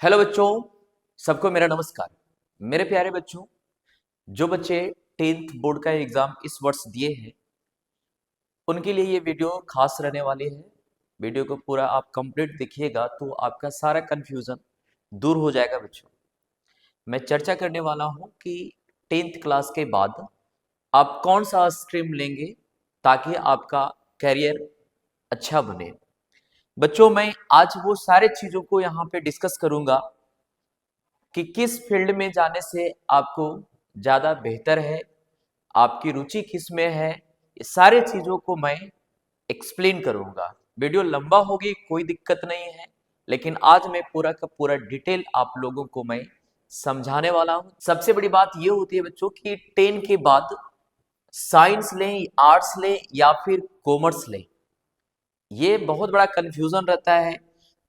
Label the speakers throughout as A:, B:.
A: Hello बच्चों, सबको मेरा नमस्कार। मेरे प्यारे बच्चों, जो बच्चे 10th बोर्ड का एग्जाम इस वर्ष दिए हैं उनके लिए ये वीडियो खास रहने वाली है। वीडियो को पूरा आप कंप्लीट देखिएगा तो आपका सारा कंफ्यूजन दूर हो जाएगा बच्चों। मैं चर्चा करने वाला हूँ कि 10th क्लास के बाद आप कौन सा स्ट्रीम लेंगे ताकि आपका करियर अच्छा बने। बच्चों, मैं आज वो सारे चीज़ों को यहाँ पे डिस्कस करूँगा कि किस फील्ड में जाने से आपको ज़्यादा बेहतर है, आपकी रुचि किस में है। ये सारे चीज़ों को मैं एक्सप्लेन करूँगा। वीडियो लंबा होगी, कोई दिक्कत नहीं है, लेकिन आज मैं पूरा का पूरा डिटेल आप लोगों को मैं समझाने वाला हूँ। सबसे बड़ी बात ये होती है बच्चों कि 10 के बाद साइंस लें, आर्ट्स लें या फिर कॉमर्स लें, ये बहुत बड़ा कंफ्यूजन रहता है।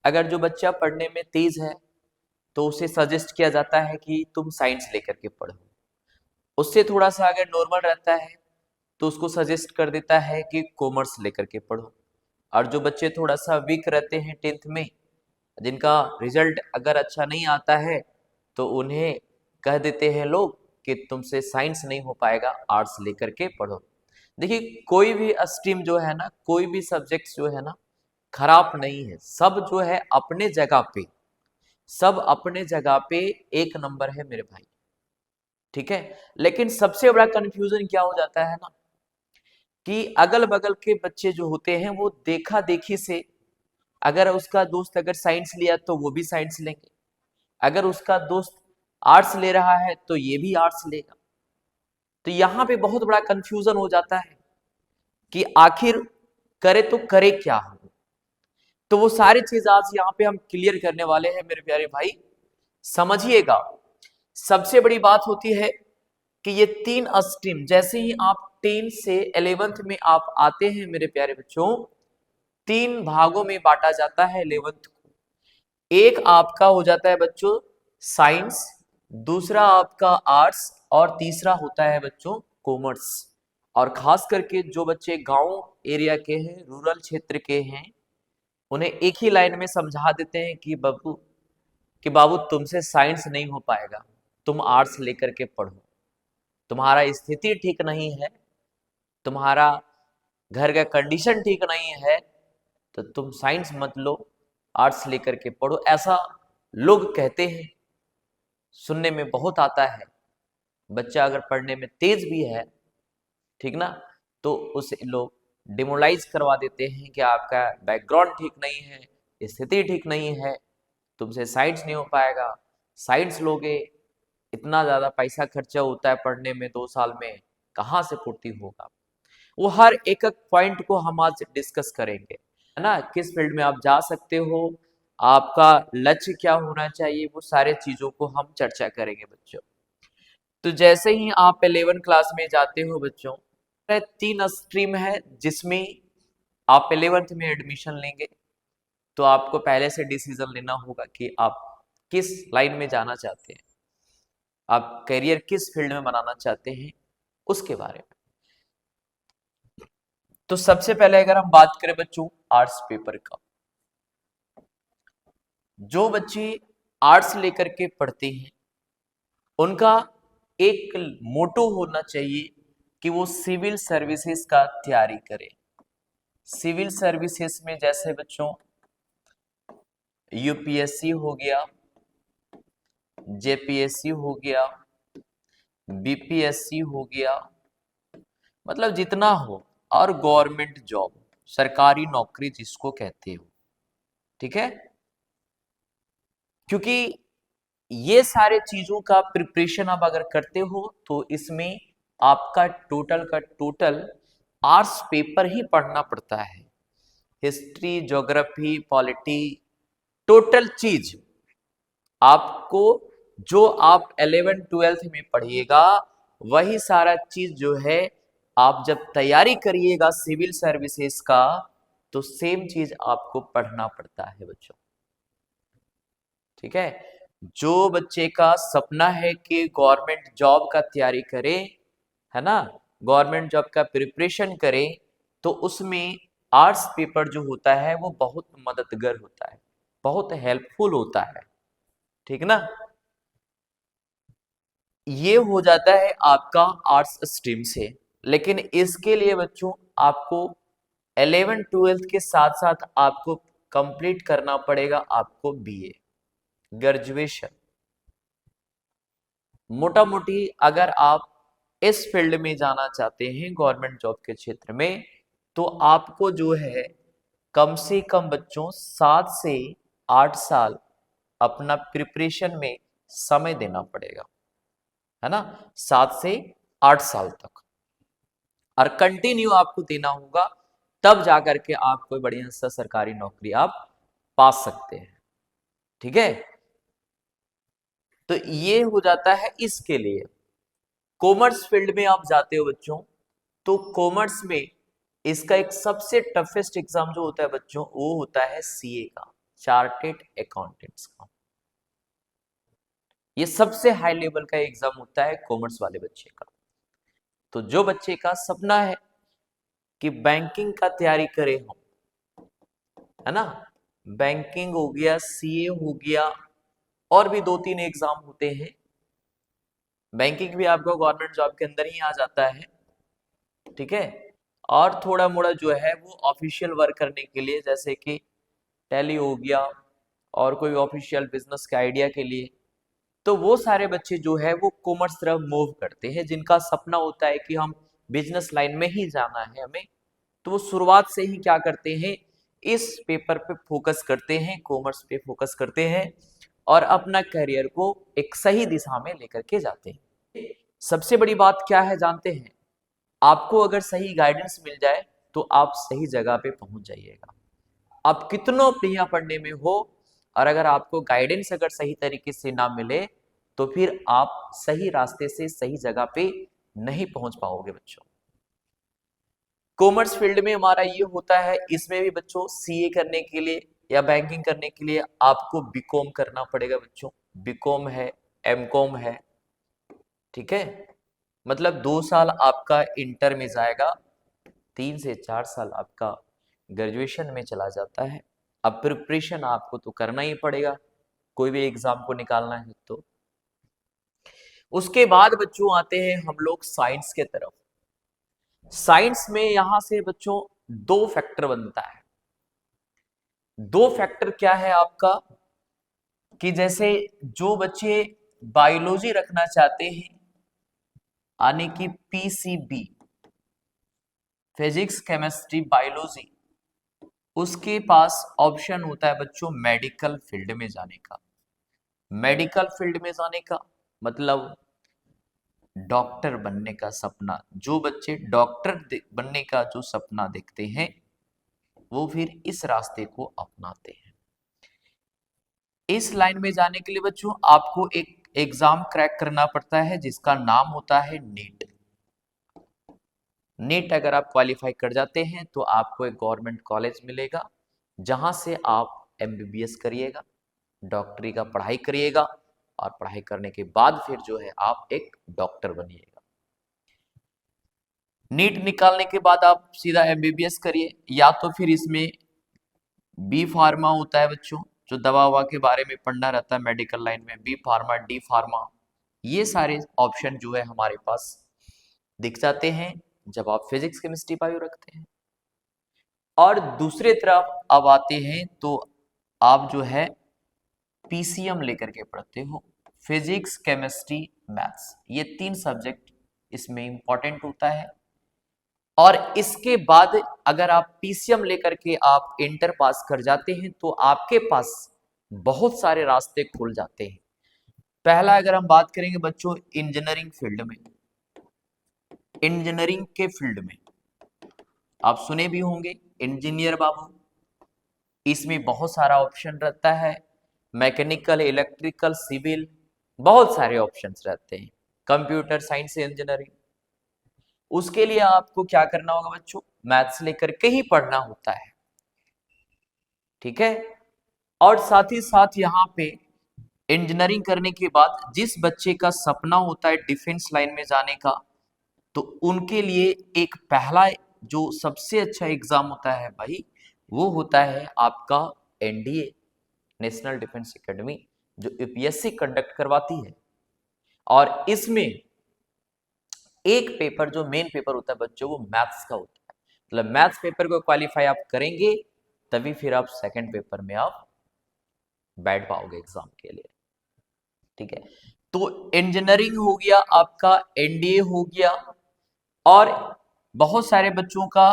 A: अगर जो बच्चा पढ़ने में तेज है तो उसे सजेस्ट किया जाता है कि तुम साइंस लेकर के पढ़ो। उससे थोड़ा सा अगर नॉर्मल रहता है तो उसको सजेस्ट कर देता है कि कॉमर्स लेकर के पढ़ो। और जो बच्चे थोड़ा सा वीक रहते हैं 10th में, जिनका रिजल्ट अगर अच्छा नहीं आता है, तो उन्हें कह देते हैं लोग कि तुमसे साइंस नहीं हो पाएगा, आर्ट्स लेकर के पढ़ो। देखिए, कोई भी स्ट्रीम जो है ना, कोई भी सब्जेक्ट जो है ना, खराब नहीं है। सब जो है अपने जगह पे, सब अपने जगह पे एक नंबर है मेरे भाई। ठीक है, लेकिन सबसे बड़ा कंफ्यूजन क्या हो जाता है ना कि अगल बगल के बच्चे जो होते हैं वो देखा देखी से, अगर उसका दोस्त अगर साइंस लिया तो वो भी साइंस लेंगे, अगर उसका दोस्त आर्ट्स ले रहा है तो ये भी आर्ट्स लेगा। तो यहाँ पे बहुत बड़ा कंफ्यूजन हो जाता है कि आखिर करे तो करे क्या हम। तो वो सारी चीज आज यहाँ पे हम क्लियर करने वाले हैं मेरे प्यारे भाई, समझिएगा। सबसे बड़ी बात होती है कि ये तीन स्ट्रीम जैसे ही आप 10 से 11th में आप आते हैं मेरे प्यारे बच्चों, तीन भागों में बांटा जाता है 11th को। एक आपका हो जाता है बच्चों साइंस, दूसरा आपका आर्ट्स, और तीसरा होता है बच्चों कॉमर्स। और खास करके जो बच्चे गांव एरिया के हैं, रूरल क्षेत्र के हैं, उन्हें एक ही लाइन में समझा देते हैं कि बाबू तुमसे साइंस नहीं हो पाएगा, तुम आर्ट्स लेकर के पढ़ो। तुम्हारा स्थिति ठीक नहीं है, तुम्हारा घर का कंडीशन ठीक नहीं है, तो तुम साइंस मत लो, आर्ट्स लेकर के पढ़ो, ऐसा लोग कहते हैं। सुनने में बहुत आता है। बच्चा अगर पढ़ने में तेज भी है, ठीक ना, तो उसे लोग डिमोलाइज करवा देते हैं कि आपका बैकग्राउंड ठीक नहीं है, स्थिति ठीक नहीं है, तुमसे साइंस नहीं हो पाएगा। साइंस लोगे, इतना ज्यादा पैसा खर्चा होता है पढ़ने में, 2 साल में कहाँ से पूर्ति होगा। वो हर एक एक पॉइंट को हम आज डिस्कस करेंगे, है ना। किस फील्ड में आप जा सकते हो, आपका लक्ष्य क्या होना चाहिए, वो सारे चीजों को हम चर्चा करेंगे बच्चों। तो जैसे ही आप 11 क्लास में जाते हो बच्चों, तीन स्ट्रीम है जिसमें आप 11th में एडमिशन लेंगे। तो आपको पहले से डिसीजन लेना होगा कि आप किस लाइन में जाना चाहते हैं, आप करियर किस फील्ड में बनाना चाहते हैं, उसके बारे में। तो सबसे पहले अगर हम बात करें बच्चों आर्ट्स पेपर का, जो बच्चे आर्ट्स लेकर के पढ़ते हैं उनका एक मोटो होना चाहिए कि वो सिविल सर्विसेज का तैयारी करें। सिविल सर्विसेज में जैसे बच्चों यूपीएससी हो गया, जेपीएससी हो गया, बीपीएससी हो गया, मतलब जितना हो, और गवर्नमेंट जॉब, सरकारी नौकरी जिसको कहते हो, ठीक है। क्योंकि ये सारे चीजों का प्रिपरेशन आप अगर करते हो तो इसमें आपका टोटल का टोटल आर्ट्स पेपर ही पढ़ना पड़ता है। हिस्ट्री, ज्योग्राफी, पॉलिटी, टोटल चीज आपको, जो आप 11th-12th में पढ़िएगा वही सारा चीज जो है आप जब तैयारी करिएगा सिविल सर्विसेज का, तो सेम चीज आपको पढ़ना पड़ता है बच्चों। ठीक है, जो बच्चे का सपना है कि गवर्नमेंट जॉब का तैयारी करे, है ना, गवर्नमेंट जॉब का प्रिपरेशन करे, तो उसमें आर्ट्स पेपर जो होता है वो बहुत मददगार होता है, बहुत हेल्पफुल होता है। ठीक ना। ये हो जाता है आपका आर्ट्स स्ट्रीम से, लेकिन इसके लिए बच्चों आपको 11th-12th के साथ साथ आपको कंप्लीट करना पड़ेगा आपको बीए ग्रेजुएशन। मोटा मोटी अगर आप इस फील्ड में जाना चाहते हैं गवर्नमेंट जॉब के क्षेत्र में, तो आपको जो है कम से कम बच्चों 7 से 8 साल अपना प्रिपरेशन में समय देना पड़ेगा, है ना, 7 से 8 साल तक, और कंटिन्यू आपको देना होगा, तब जाकर के आप कोई बढ़िया सा सरकारी नौकरी आप पा सकते हैं। ठीक है, तो ये हो जाता है इसके लिए। कॉमर्स फील्ड में आप जाते हो बच्चों, तो कॉमर्स में इसका एक सबसे टफेस्ट एग्जाम जो होता है बच्चों, वो होता है सीए का, चार्टेड अकाउंटेंट्स का। ये सबसे हाई लेवल का एग्जाम होता है कॉमर्स वाले बच्चे का। तो जो बच्चे का सपना है कि बैंकिंग का तैयारी करे हम, है ना, बैंकिंग हो गया, सीए हो गया, और भी 2-3 एग्जाम होते हैं। बैंकिंग भी आपको गवर्नमेंट जॉब के अंदर ही आ जाता है, ठीक है। और थोड़ा मोड़ा जो है वो ऑफिशियल वर्क करने के लिए, जैसे कि टैली हो गया, और कोई ऑफिशियल बिजनेस के आइडिया के लिए, तो वो सारे बच्चे जो है वो कॉमर्स तरफ मूव करते हैं, जिनका सपना होता है कि हम बिजनेस लाइन में ही जाना है हमें, तो वो शुरुआत से ही क्या करते हैं, इस पेपर पे फोकस करते हैं, कॉमर्स पे फोकस करते हैं, और अपना करियर को एक सही दिशा में लेकर के जाते हैं। सबसे बड़ी बात क्या है जानते हैं, आपको अगर सही गाइडेंस मिल जाए तो आप सही जगह पे पहुंच जाइएगा। आप कितनों प्रिया पढ़ने में हो, और अगर आपको गाइडेंस अगर सही तरीके से ना मिले, तो फिर आप सही रास्ते से सही जगह पे नहीं पहुंच पाओगे बच्चों। कॉमर्स फील्ड में हमारा ये होता है, इसमें भी बच्चों सीए करने के लिए या बैंकिंग करने के लिए आपको बीकॉम करना पड़ेगा बच्चों। बीकॉम है, एमकॉम है, ठीक है। मतलब 2 साल आपका इंटर में जाएगा, 3 से 4 साल आपका ग्रेजुएशन में चला जाता है। अब प्रिपरेशन आपको तो करना ही पड़ेगा, कोई भी एग्जाम को निकालना है तो। उसके बाद बच्चों आते हैं हम लोग साइंस के तरफ। साइंस में यहां से बच्चों 2 फैक्टर बनता है। 2 फैक्टर क्या है आपका, कि जैसे जो बच्चे बायोलॉजी रखना चाहते हैं, यानी कि पीसीबी, फिजिक्स केमिस्ट्री बायोलॉजी, उसके पास ऑप्शन होता है बच्चों मेडिकल फील्ड में जाने का। मेडिकल फील्ड में जाने का मतलब डॉक्टर बनने का सपना, जो बच्चे डॉक्टर बनने का जो सपना देखते हैं, वो फिर इस रास्ते को अपनाते हैं। इस लाइन में जाने के लिए बच्चों आपको एक एग्जाम क्रैक करना पड़ता है, जिसका नाम होता है नीट। नीट अगर आप क्वालिफाई कर जाते हैं तो आपको एक गवर्नमेंट कॉलेज मिलेगा, जहां से आप एमबीबीएस करिएगा, डॉक्टरी का पढ़ाई करिएगा, और पढ़ाई करने के बाद फिर जो है आप एक डॉक्टर बनिएगा। नीट निकालने के बाद आप सीधा एमबीबीएस करिए, या तो फिर इसमें बी फार्मा होता है बच्चों, जो दवा ववा के बारे में पढ़ना रहता है मेडिकल लाइन में, बी फार्मा, डी फार्मा, ये सारे ऑप्शन जो है हमारे पास दिख जाते हैं जब आप फिजिक्स केमिस्ट्री बायो रखते हैं। और दूसरे तरफ अब आते हैं तो आप जो है पीसीएम लेकर के पढ़ते हो, फिजिक्स केमिस्ट्री मैथ्स, ये 3 सब्जेक्ट इसमें इंपॉर्टेंट होता है। और इसके बाद अगर आप पीसीएम लेकर के आप इंटर पास कर जाते हैं, तो आपके पास बहुत सारे रास्ते खुल जाते हैं। पहला अगर हम बात करेंगे बच्चों इंजीनियरिंग फील्ड में, इंजीनियरिंग के फील्ड में आप सुने भी होंगे इंजीनियर बाबू, इसमें बहुत सारा ऑप्शन रहता है, मैकेनिकल, इलेक्ट्रिकल, सिविल, बहुत सारे ऑप्शंस रहते हैं, कंप्यूटर साइंस इंजीनियरिंग। उसके लिए आपको क्या करना होगा बच्चों, मैथ्स लेकर के ही पढ़ना होता है, ठीक है। और साथ ही साथ यहाँ पे इंजीनियरिंग करने के बाद जिस बच्चे का सपना होता है डिफेंस लाइन में जाने का, तो उनके लिए एक पहला जो सबसे अच्छा एग्जाम होता है भाई, वो होता है आपका एनडीए, नेशनल डिफेंस एकेडमी, जो यूपीएससी कंडक्ट करवाती है। और इसमें एक पेपर जो मेन पेपर होता है बच्चों, वो मैथ्स का होता है। मतलब मैथ्स पेपर को क्वालिफाई आप करेंगे तभी फिर आप सेकंड पेपर में आप बैठ पाओगे एग्जाम के लिए। ठीक है, तो इंजीनियरिंग हो गया आपका, एनडीए हो गया। और बहुत सारे बच्चों का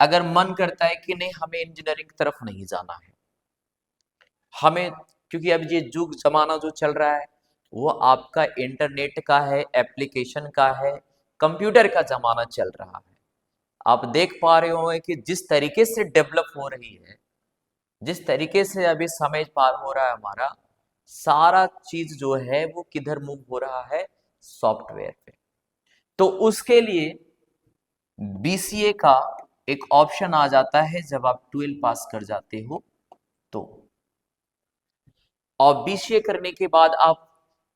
A: अगर मन करता है कि नहीं हमें इंजीनियरिंग की तरफ नहीं जाना है, हमें, क्योंकि अब ये युग जमाना जो चल रहा है वो आपका इंटरनेट का है, एप्लीकेशन का है, कंप्यूटर का जमाना चल रहा है। आप देख पा रहे हो कि जिस तरीके से डेवलप हो रही है, जिस तरीके से अभी समय पार हो रहा है हमारा, सारा चीज जो है वो किधर मूव हो रहा है, सॉफ्टवेयर पे। तो उसके लिए बीसीए का एक ऑप्शन आ जाता है जब आप 12 पास कर जाते हो तो। और बीसीए करने के बाद आप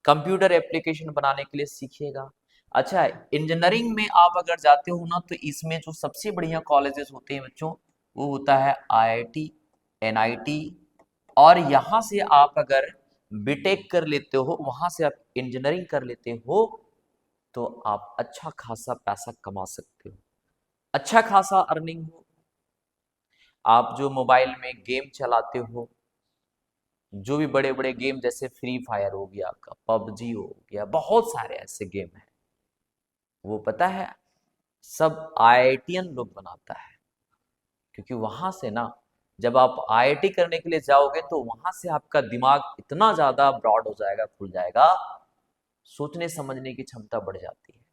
A: कंप्यूटर एप्लीकेशन बनाने के लिए सीखिएगा। अच्छा, इंजीनियरिंग में आप अगर जाते हो ना, तो इसमें जो सबसे बढ़िया कॉलेजेस होते हैं बच्चों, वो होता है आईआईटी, एनआईटी। और यहाँ से आप अगर बीटेक कर लेते हो, वहां से आप इंजीनियरिंग कर लेते हो, तो आप अच्छा खासा पैसा कमा सकते हो, अच्छा खासा अर्निंग हो। आप जो मोबाइल में गेम चलाते हो, जो भी बड़े बड़े गेम जैसे फ्री फायर हो गया आपका, पबजी हो गया, बहुत सारे ऐसे गेम हैं, वो पता है सब आईआईटीएन लोग बनाता है। क्योंकि वहां से ना, जब आप आईआईटी करने के लिए जाओगे तो वहां से आपका दिमाग इतना ज्यादा ब्रॉड हो जाएगा, खुल जाएगा, सोचने समझने की क्षमता बढ़ जाती है।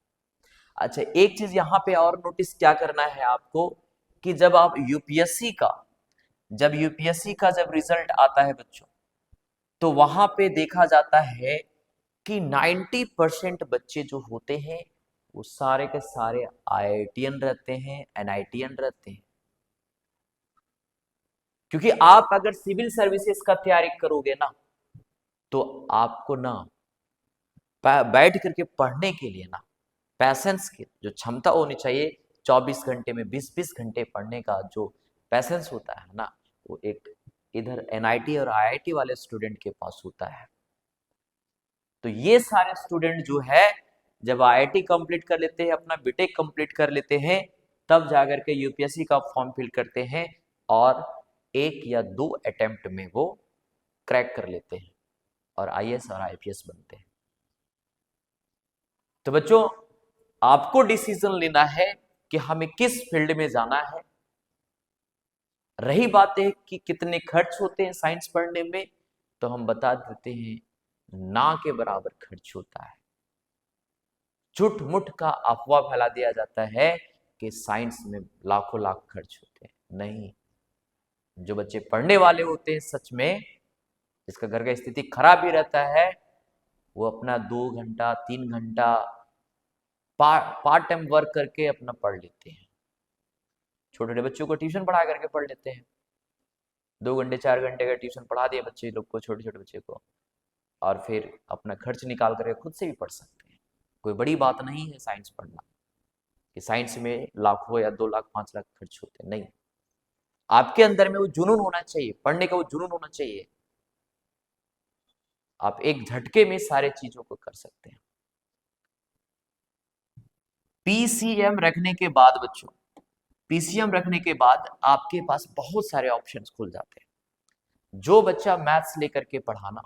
A: अच्छा, एक चीज यहाँ पे और नोटिस क्या करना है आपको, कि जब आप यूपीएससी का, जब रिजल्ट आता है बच्चों, तो वहां पे देखा जाता है कि 90% बच्चे जो होते हैं वो सारे के सारे आईआईटीएन रहते हैं, एनआईटीएन रहते हैं। क्योंकि आप अगर सिविल सर्विसेज का तैयारी करोगे ना, तो आपको ना बैठ करके पढ़ने के लिए ना, पैसेंस की जो क्षमता होनी चाहिए, 24 घंटे में 20-20 घंटे पढ़ने का जो पैसेंस होता है ना, वो एक इधर एनआईटी और आईआईटी वाले स्टूडेंट के पास होता है। तो ये सारे स्टूडेंट जो है, जब आईआईटी कंप्लीट कर लेते हैं, अपना बीटेक कंप्लीट कर लेते हैं, तब जाकर के यूपीएससी का फॉर्म फिल करते हैं और 1 या 2 अटेम्प्ट में वो क्रैक कर लेते हैं और आईएएस और आईपीएस बनते हैं। तो बच्चों, आपको डिसीजन लेना है कि हमें किस फील्ड में जाना है। रही बात है कि कितने खर्च होते हैं साइंस पढ़ने में, तो हम बता देते हैं ना के बराबर खर्च होता है। झूठ मुठ का अफवाह फैला दिया जाता है कि साइंस में लाखों लाख खर्च होते हैं। नहीं, जो बच्चे पढ़ने वाले होते हैं सच में, जिसका घर का स्थिति खराब भी रहता है, वो अपना 2 घंटा 3 घंटा पार्ट टाइम वर्क करके अपना पढ़ लेते हैं। छोटे छोटे बच्चों को ट्यूशन पढ़ा करके पढ़ लेते हैं, 2 घंटे 4 घंटे का ट्यूशन पढ़ा दिया बच्चे लोग को, छोटे छोटे बच्चे को, और फिर अपना खर्च निकाल करके खुद से भी पढ़ सकते हैं। कोई बड़ी बात नहीं है साइंस पढ़ना, कि साइंस में लाखों या 2 लाख 5 लाख खर्च होते हैं। नहीं, आपके अंदर में वो जुनून होना चाहिए, पढ़ने का वो जुनून होना चाहिए। आप एक झटके में सारे चीजों को कर सकते हैं। पीसीएम रखने के बाद बच्चों, पीसीएम रखने के बाद आपके पास बहुत सारे ऑप्शंस खुल जाते हैं। जो बच्चा मैथ्स लेकर के पढ़ाना,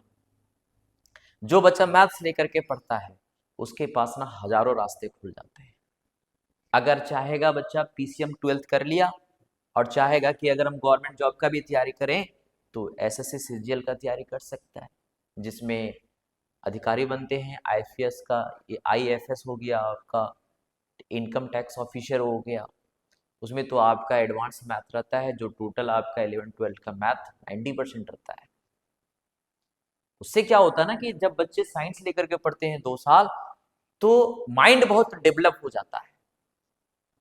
A: जो बच्चा मैथ्स लेकर के पढ़ता है, उसके पास ना हजारों रास्ते खुल जाते हैं। अगर चाहेगा बच्चा पीसीएम 12th कर लिया, और चाहेगा कि अगर हम गवर्नमेंट जॉब का भी तैयारी करें, तो एसएससी सीजीएल का तैयारी कर सकता है, जिसमें अधिकारी बनते हैं। आईपीएस का, आईएफएस हो गया आपका, इनकम टैक्स ऑफिसर हो गया, उसमें तो आपका एडवांस मैथ रहता है, जो टोटल आपका 11th-12th का मैथ 90% रहता है। उससे क्या होता है ना, कि जब बच्चे साइंस लेकर के पढ़ते हैं 2 साल, तो माइंड बहुत डेवलप हो जाता है।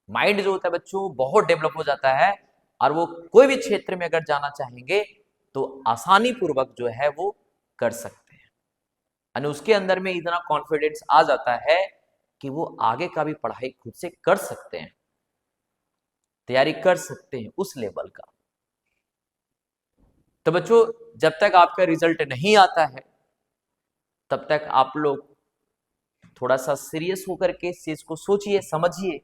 A: माइंड जो होता है बच्चों बहुत डेवलप हो जाता है, और वो कोई भी क्षेत्र में अगर जाना चाहेंगे तो आसानी पूर्वक जो है वो कर सकते हैं। यानी उसके अंदर में इतना कॉन्फिडेंस आ जाता है कि वो आगे का भी पढ़ाई खुद से कर सकते हैं, तैयारी कर सकते हैं उस लेवल का। तो बच्चों, जब तक आपका रिजल्ट नहीं आता है, तब तक आप लोग थोड़ा सा सीरियस होकर के इस चीज को सोचिए, समझिए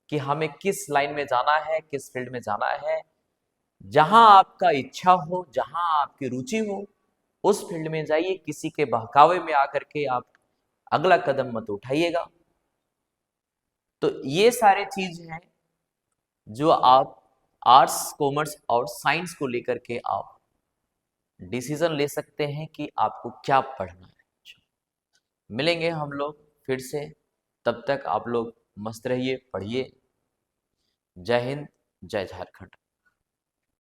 A: कि हमें किस लाइन में जाना है, किस फील्ड में जाना है। जहां आपका इच्छा हो, जहां आपकी रुचि हो, उस फील्ड में जाइए। किसी के बहकावे में आकर के आप अगला कदम मत उठाइएगा। तो ये सारे चीज हैं जो आप आर्ट्स, कॉमर्स और साइंस को लेकर के आप डिसीजन ले सकते हैं कि आपको क्या पढ़ना है। मिलेंगे हम लोग फिर से, तब तक आप लोग मस्त रहिए, पढ़िए। जय हिंद, जय झारखंड।